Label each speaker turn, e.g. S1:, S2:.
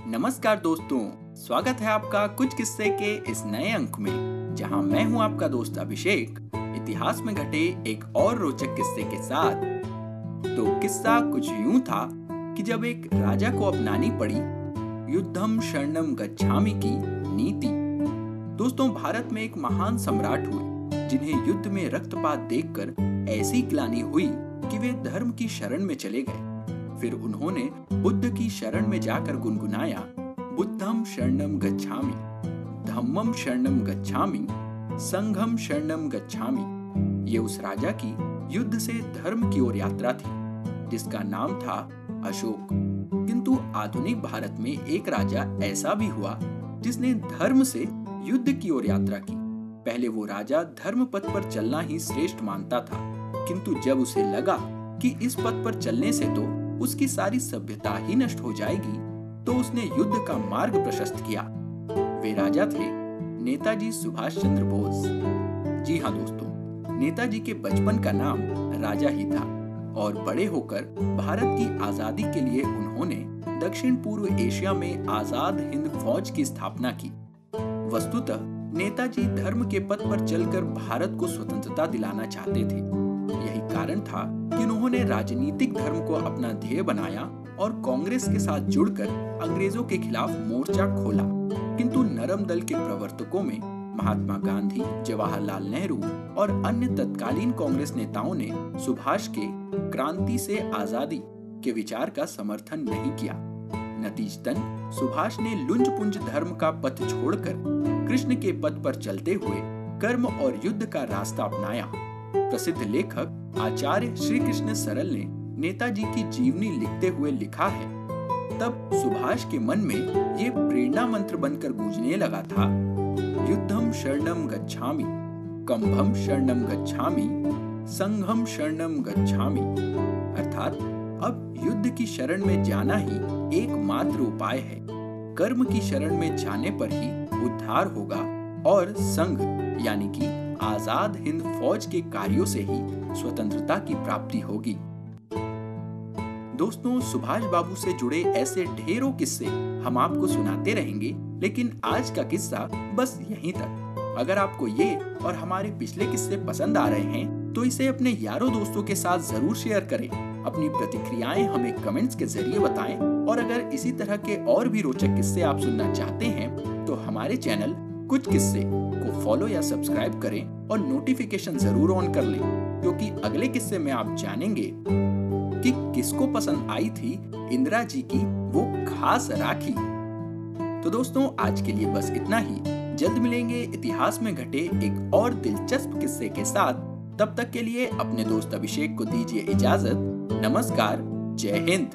S1: नमस्कार दोस्तों, स्वागत है आपका कुछ किस्से के इस नए अंक में, जहां मैं हूं आपका दोस्त अभिषेक, इतिहास में घटे एक और रोचक किस्से के साथ। तो किस्सा कुछ यूं था कि जब एक राजा को अपनानी पड़ी युद्धम शरणम गच्छामि की नीति। दोस्तों, भारत में एक महान सम्राट हुए जिन्हें युद्ध में रक्तपात देखकर ऐसी ग्लानि हुई कि वे धर्म की शरण में चले गए। फिर उन्होंने बुद्ध की शरण में जाकर गुनगुनाया, बुद्धम शरणम गच्छामि, धम्मम शरणम गच्छामि, संघम शरणम गच्छामि। ये उस राजा की युद्ध से धर्म की ओर यात्रा थी, जिसका नाम था अशोक। किंतु आधुनिक भारत में एक राजा ऐसा भी हुआ जिसने धर्म से युद्ध की ओर यात्रा की। पहले वो राजा धर्म पथ पर चलना ही श्रेष्ठ मानता था, किंतु जब उसे लगा कि इस पथ पर चलने से तो उसकी सारी सभ्यता ही नष्ट हो जाएगी, तो उसने युद्ध का मार्ग प्रशस्त किया। वे राजा थे नेताजी सुभाष चंद्र बोस। जी हाँ दोस्तों, नेताजी के बचपन का नाम राजा ही था और बड़े होकर भारत की आजादी के लिए उन्होंने दक्षिण पूर्व एशिया में आजाद हिंद फौज की स्थापना की। वस्तुतः नेताजी धर्म के पथ पर चलकर भारत को स्वतंत्रता दिलाना चाहते थे। यही कारण था कि उन्होंने राजनीतिक धर्म को अपना ध्येय बनाया और कांग्रेस के साथ जुड़कर अंग्रेजों के खिलाफ मोर्चा खोला। किंतु नरम दल के प्रवर्तकों में महात्मा गांधी, जवाहरलाल नेहरू और अन्य तत्कालीन कांग्रेस नेताओं ने सुभाष के क्रांति से आजादी के विचार का समर्थन नहीं किया। नतीजतन सुभाष ने लुंज पुंज धर्म का पथ छोड़कर कृष्ण के पथ पर चलते हुए कर्म और युद्ध का रास्ता अपनाया। प्रसिद्ध लेखक आचार्य श्री कृष्ण सरल ने नेताजी की जीवनी लिखते हुए लिखा है, तब सुभाष के मन में ये प्रेरणा मंत्र बनकर गूंजने लगा था, युद्धम शरणम गच्छामि, कंभम शरणम गच्छामि, संघम शरणम गच्छामि। अर्थात अब युद्ध की शरण में जाना ही एकमात्र उपाय है। कर्म की शरण में जाने पर ही उद्धार होगा और संघ यानी कि आजाद हिंद फौज के कार्यों से ही स्वतंत्रता की प्राप्ति होगी। दोस्तों, सुभाष बाबू से जुड़े ऐसे ढेरों किस्से हम आपको सुनाते रहेंगे, लेकिन आज का किस्सा बस यहीं तक। अगर आपको ये और हमारे पिछले किस्से पसंद आ रहे हैं, तो इसे अपने यारों दोस्तों के साथ जरूर शेयर करें। अपनी प्रतिक्रियाएं हमें कमेंट्स के जरिए बताएं और अगर इसी तरह के और भी रोचक किस्से आप सुनना चाहते हैं, तो हमारे चैनल कुछ किस्से को फॉलो या सब्सक्राइब करें और नोटिफिकेशन जरूर ऑन कर लें, क्योंकि अगले किस्से में आप जानेंगे कि किसको पसंद आई थी इंदिरा जी की वो खास राखी। तो दोस्तों, आज के लिए बस इतना ही। जल्द मिलेंगे इतिहास में घटे एक और दिलचस्प किस्से के साथ। तब तक के लिए अपने दोस्त अभिषेक को दीजिए इजाजत। नमस्कार, जय हिंद।